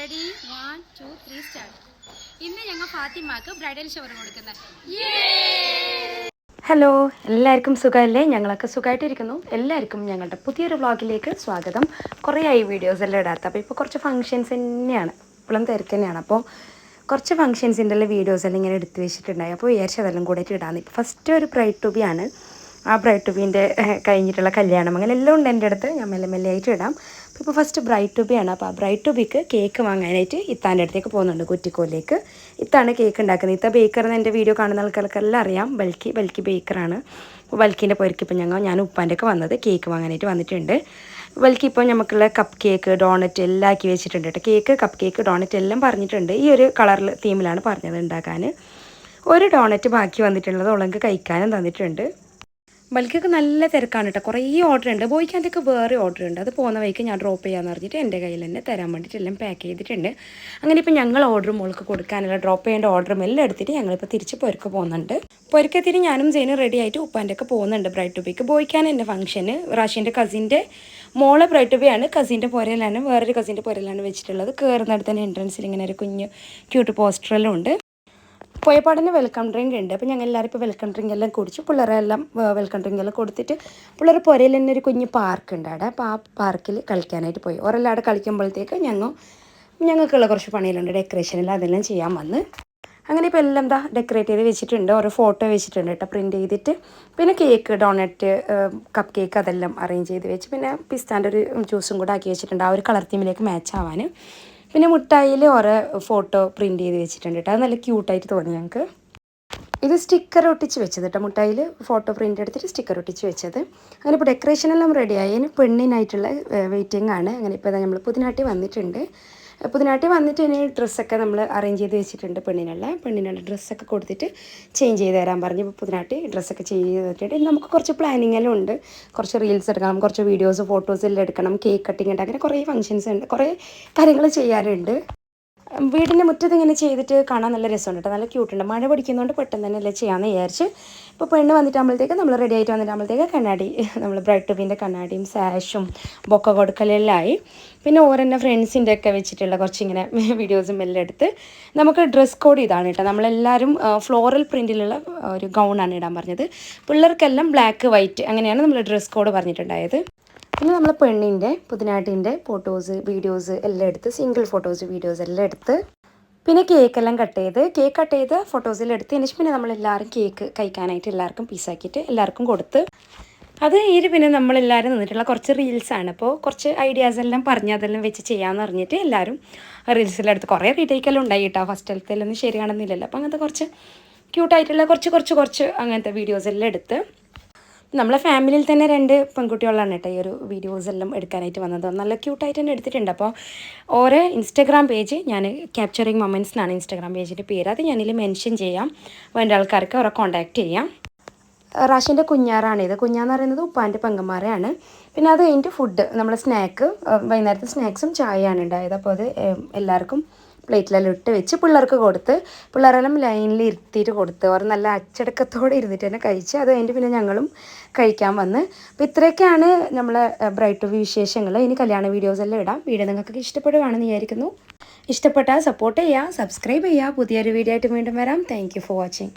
Ready 1 2 3 start. ഇന്ന് ഞങ്ങൾ ഫാത്തിമാക്ക് bridal shower കൊടുക്കുന്നത്. ഹലോ, എല്ലാവർക്കും സുഖമല്ലേ? ഞങ്ങളൊക്കെ സുഖമായിട്ടിരിക്കുന്നു. എല്ലാവർക്കും ഞങ്ങളുടെ പുതിയൊരു വ്ളോഗിലേക്ക് സ്വാഗതം. കുറേ ആയി വീഡിയോസ് എല്ലാം ഇടാത്ത, അപ്പോൾ ഇപ്പോൾ കുറച്ച് ഫങ്ഷൻസ് തന്നെയാണ്, ഇപ്പോഴും തിരക്ക് തന്നെയാണ്. അപ്പോൾ കുറച്ച് ഫങ്ഷൻസിൻ്റെ എല്ലാം വീഡിയോസ് എല്ലാം ഇങ്ങനെ എടുത്ത് വെച്ചിട്ടുണ്ടായി. അപ്പോൾ വിചാരിച്ചു അതെല്ലാം കൂടെ ഇടാന്ന്. ഇപ്പോൾ ഫസ്റ്റ് ഒരു ബ്രൈഡ് ടു ബി ആണ്. ആ ബ്രൈഡ് ടു ബീൻ്റെ കഴിഞ്ഞിട്ടുള്ള കല്യാണം അങ്ങനെ എല്ലാം ഉണ്ട് എൻ്റെ അടുത്ത്. ഞാൻ മെല്ലെ മെല്ലെ ആയിട്ട് ഇടാം. അപ്പോൾ ഇപ്പോൾ ഫസ്റ്റ് ബ്രൈഡ് ടു ബി ആണ്. അപ്പോൾ ആ ബ്രൈഡ് ടു ബിക്ക് കേക്ക് വാങ്ങാനായിട്ട് ഇത്താൻ്റെ അടുത്തേക്ക് പോകുന്നുണ്ട്, കുറ്റിക്കോലിലേക്ക്. ഇത്താണ് കേക്ക് ഉണ്ടാക്കുന്നത്. ഇത്ത ബേക്കറിന് എൻ്റെ വീഡിയോ കാണുന്ന ആൾക്കാർക്കെല്ലാം അറിയാം. ബൽക്കി ബേക്കറാണ്. അപ്പോൾ ബൽക്കിൻ്റെ പോയിരിക്കും ഇപ്പോൾ ഞാൻ ഉപ്പാൻ്റെയൊക്കെ വന്നത് കേക്ക് വാങ്ങാനായിട്ട് വന്നിട്ടുണ്ട്. ബൽക്കി ഇപ്പോൾ നമുക്കുള്ള കപ്പ് കേക്ക്, ഡോണറ്റ് എല്ലാം ആക്കി വെച്ചിട്ടുണ്ട് കേട്ടോ. കേക്ക്, കപ്പ് കേക്ക്, ഡോണറ്റ് എല്ലാം പറഞ്ഞിട്ടുണ്ട്. ഈ ഒരു കളറിൽ തീമിലാണ് പറഞ്ഞത് ഉണ്ടാക്കാൻ. ഒരു ഡോണറ്റ് ബാക്കി വന്നിട്ടുള്ളത് ഉളങ്ക് കഴിക്കാനും തന്നിട്ടുണ്ട്. ബൽക്കൊക്കെ നല്ല തിരക്കാണ് കേട്ടോ. കുറേ ഓർഡർ ഉണ്ട്. ബോയ്ക്കാൻ്റെയൊക്കെ വേറെ ഓർഡർ ഉണ്ട്. അത് പോകുന്ന വഴിക്ക് ഞാൻ ഡ്രോപ്പ് ചെയ്യാമെന്ന് പറഞ്ഞിട്ട് എൻ്റെ കയ്യിൽ തന്നെ തരാൻ വേണ്ടിയിട്ട് എല്ലാം പാക്ക് ചെയ്തിട്ടുണ്ട്. അങ്ങനെ ഇപ്പോൾ ഞങ്ങൾ ഓർഡർ മോൾക്ക് കൊടുക്കാനുള്ള ഡ്രോപ്പ് ചെയ്യേണ്ട ഓർഡറും എല്ലാം എടുത്തിട്ട് ഞങ്ങളിപ്പോൾ തിരിച്ച് പൊരുക്ക് പോകുന്നുണ്ട്. പൊരുക്കെത്തിരി ഞാനും ജെയിനും റെഡി ആയിട്ട് ഉപ്പാൻ്റെയൊക്കെ പോകുന്നുണ്ട് ബ്രൈഡ് ടു ബിക്ക്. ബോയ്ക്കാണ് എൻ്റെ ഫംഗ്ഷന്. റാഷിൻ്റെ കസിൻ്റെ മോളെ ബ്രൈഡ് ടു ബി ആണ്. കസിൻ്റെ പുരയിലാണ്, വേറൊരു കസിൻ്റെ പുരയിലാണ് വെച്ചിട്ടുള്ളത്. കയറുന്നിടത്ത് തന്നെ എൻട്രൻസിൽ ഇങ്ങനെ ഒരു കുഞ്ഞ് ക്യൂട്ട് പോസ്റ്ററെല്ലാം ഉണ്ട്. പോയപ്പാടിന് വെൽക്കം ഡ്രിങ്ക് ഉണ്ട്. അപ്പോൾ ഞങ്ങൾ എല്ലാവരും ഇപ്പോൾ വെൽക്കം ഡ്രിങ്ക് എല്ലാം കുടിച്ചു. പിള്ളേരെല്ലാം വെൽക്കം ഡ്രിങ്ക് എല്ലാം കൊടുത്തിട്ട് പിള്ളേർ പുരയിൽ തന്നെ ഒരു കുഞ്ഞ് പാർക്ക് ഉണ്ട് അവിടെ. അപ്പോൾ ആ പാർക്കിൽ കളിക്കാനായിട്ട് പോയി. ഒരെല്ലാം അവിടെ കളിക്കുമ്പോഴത്തേക്ക് ഞങ്ങൾക്കുള്ള കുറച്ച് പണിയിലുണ്ട്, ഡെക്കറേഷനിൽ അതെല്ലാം ചെയ്യാൻ വന്ന്. അങ്ങനെ ഇപ്പോൾ എല്ലാം ഡെക്കറേറ്റ് ചെയ്ത് വെച്ചിട്ടുണ്ട്. ഓരോ ഫോട്ടോ വെച്ചിട്ടുണ്ട് കേട്ടോ, പ്രിൻറ്റ് ചെയ്തിട്ട്. പിന്നെ കേക്ക്, ഡോണറ്റ്, കപ്പ് കേക്ക് അതെല്ലാം അറേഞ്ച് ചെയ്ത് വെച്ച്, പിന്നെ പിസ്താൻ്റെ ഒരു ജ്യൂസും കൂടെ ആക്കി വെച്ചിട്ടുണ്ട്, ആ ഒരു കളർ തീമിലേക്ക് മാച്ച് ആവാൻ. പിന്നെ മുട്ടായിൽ ഓരോ ഫോട്ടോ പ്രിൻറ്റ് ചെയ്ത് വെച്ചിട്ടുണ്ട് കേട്ടോ. അത് നല്ല ക്യൂട്ടായിട്ട് തോന്നി ഞങ്ങൾക്ക്. ഇത് സ്റ്റിക്കർ ഒട്ടിച്ച് വെച്ചത് കേട്ടോ, മുട്ടായിൽ ഫോട്ടോ പ്രിൻ്റ് എടുത്തിട്ട് സ്റ്റിക്കർ ഒട്ടിച്ച് വെച്ചത്. അങ്ങനെ ഇപ്പോൾ ഡെക്കറേഷനെല്ലാം റെഡിയായി. അതിന് പെണ്ണിനായിട്ടുള്ള വെയിറ്റിംഗ് ആണ്. അങ്ങനെ ഇപ്പോൾ നമ്മൾ പുതിനാട്ടി വന്നിട്ടുണ്ട്. പുതിനാട്ടി വന്നിട്ട് ഇനി ഡ്രസ്സൊക്കെ നമ്മൾ അറേഞ്ച് ചെയ്ത് വെച്ചിട്ടുണ്ട്. പെണ്ണിനുള്ള ഡ്രസ്സൊക്കെ കൊടുത്തിട്ട് ചേഞ്ച് ചെയ്ത് തരാൻ പറഞ്ഞ് ഇപ്പോൾ പുതിനാട്ടി ഡ്രസ്സൊക്കെ ചേഞ്ച് ചെയ്തിട്ടുണ്ട്. നമുക്ക് കുറച്ച് പ്ലാനിങ് എല്ലാം ഉണ്ട്. കുറച്ച് റീൽസ് എടുക്കണം, കുറച്ച് വീഡിയോസ്, ഫോട്ടോസ് എല്ലാം എടുക്കണം, കേക്ക് കട്ടിങ് ഉണ്ട്, അങ്ങനെ കുറേ ഫങ്ഷൻസ് ഉണ്ട്, കുറേ കാര്യങ്ങൾ ചെയ്യാറുണ്ട്. വീടിൻ്റെ മുറ്റത്ത് ഇങ്ങനെ ചെയ്തിട്ട് കാണാൻ നല്ല രസമുണ്ട് കേട്ടോ, നല്ല ക്യൂട്ടുണ്ട്. മഴ പിടിക്കുന്നതുകൊണ്ട് പെട്ടെന്ന് തന്നെ എല്ലാം ചെയ്യാമെന്ന് വിചാരിച്ച് ഇപ്പോൾ പെണ്ണ് വന്നിട്ടാകുമ്പോഴത്തേക്ക് നമ്മൾ റെഡി ആയിട്ട് വന്നിട്ടാകുമ്പോഴത്തേക്ക് കണ്ണാടി, നമ്മൾ ബ്രൈഡ് ടു ബീൻ്റെ കണ്ണാടിയും സാഷും ബൊക്ക കൊടുക്കലെല്ലാം ആയി. പിന്നെ ഓരോന്നെ ഫ്രണ്ട്സിൻ്റെ ഒക്കെ വെച്ചിട്ടുള്ള കുറച്ചിങ്ങനെ വീഡിയോസും എല്ലാം എടുത്ത് നമുക്ക് ഡ്രസ് കോഡ് ഇതാണ് കേട്ടോ. നമ്മളെല്ലാവരും ഫ്ലോറൽ പ്രിൻറ്റിലുള്ള ഒരു ഗൗണാണ് ഇടാൻ പറഞ്ഞത്. പിള്ളേർക്കെല്ലാം ബ്ലാക്ക് വൈറ്റ് അങ്ങനെയാണ് നമ്മൾ ഡ്രസ് കോഡ് പറഞ്ഞിട്ടുണ്ടായത്. പിന്നെ നമ്മൾ പെണ്ണിൻ്റെ പുതിനാട്ടിൻ്റെ ഫോട്ടോസ്, വീഡിയോസ് എല്ലാം എടുത്ത്, സിംഗിൾ ഫോട്ടോസ്, വീഡിയോസ് എല്ലാം എടുത്ത്, പിന്നെ കേക്കെല്ലാം കട്ട് ചെയ്ത് ഫോട്ടോസെല്ലാം എടുത്തതിന് ശേഷം പിന്നെ നമ്മളെല്ലാവരും കേക്ക് കഴിക്കാനായിട്ട് എല്ലാവർക്കും പീസാക്കിയിട്ട് എല്ലാവർക്കും കൊടുത്ത്, അത് കഴിഞ്ഞിട്ട് പിന്നെ നമ്മളെല്ലാവരും നിന്നിട്ടുള്ള കുറച്ച് റീൽസാണ്. അപ്പോൾ കുറച്ച് ഐഡിയാസ് എല്ലാം പറഞ്ഞ് അതെല്ലാം വെച്ച് ചെയ്യാമെന്ന് പറഞ്ഞിട്ട് എല്ലാവരും റീൽസെല്ലാം എടുത്ത് കുറേ റീടേക്കെല്ലാം ഉണ്ടായി കേട്ടോ. ഫസ്റ്റിലത്തെല്ലാം ശരിയാണെന്നില്ലല്ലോ. അപ്പോൾ അങ്ങനത്തെ കുറച്ച് ക്യൂട്ടായിട്ടുള്ള കുറച്ച് അങ്ങനത്തെ വീഡിയോസ് എല്ലാം എടുത്ത്, നമ്മളെ ഫാമിലിയിൽ തന്നെ 2 പെൺകുട്ടികളാണ് കേട്ടോ ഈ ഒരു വീഡിയോസ് എല്ലാം എടുക്കാനായിട്ട് വന്നത്. നല്ല ക്യൂട്ടായിട്ട് തന്നെ എടുത്തിട്ടുണ്ട്. അപ്പോൾ ഓരോ ഇൻസ്റ്റാഗ്രാം പേജ് ഞാൻ ക്യാപ്ചറിങ് മൊമെൻറ്റ്സ് എന്നാണ് ഇൻസ്റ്റാഗ്രാം പേജിൻ്റെ പേര്. അത് ഞാനിതിൽ മെൻഷൻ ചെയ്യാം, വേണ്ട ആൾക്കാർക്ക് അവരെ കോൺടാക്റ്റ് ചെയ്യാം. റാഷിൻ്റെ കുഞ്ഞാറാണിത്. കുഞ്ഞാന്ന് പറയുന്നത് ഉപ്പാൻ്റെ പെങ്ങന്മാരെയാണ്. പിന്നെ അത് കഴിഞ്ഞിട്ട് ഫുഡ്, നമ്മുടെ സ്നാക്ക്, വൈകുന്നേരത്തെ സ്നാക്സും ചായയാണ് ഉണ്ടായത്. അപ്പോൾ അത് എല്ലാവർക്കും പ്ലേറ്റിലെല്ലാം ഇട്ട് വെച്ച് പിള്ളേർക്ക് കൊടുത്ത്, പിള്ളേരെല്ലാം ലൈനിൽ ഇരുത്തിയിട്ട് കൊടുത്ത്, അവർ നല്ല അച്ചടക്കത്തോടെ ഇരുന്നിട്ട് തന്നെ കഴിച്ച്. അത് കഴിഞ്ഞിട്ട് പിന്നെ ഞങ്ങളും കഴിക്കാൻ വന്ന്. അപ്പോൾ ഇത്രയൊക്കെയാണ് നമ്മളെ ബ്രൈഡ് ടു ബി വിശേഷങ്ങൾ. ഇനി കല്യാണ വീഡിയോസ് എല്ലാം ഇടാം. വീഡിയോ നിങ്ങൾക്ക് ഇഷ്ടപ്പെടുകയാണെന്ന് വിചാരിക്കുന്നു. ഇഷ്ടപ്പെട്ടാൽ സപ്പോർട്ട് ചെയ്യുക, സബ്സ്ക്രൈബ് ചെയ്യുക. പുതിയൊരു വീഡിയോ ആയിട്ട് വീണ്ടും വരാം. Thank you for watching.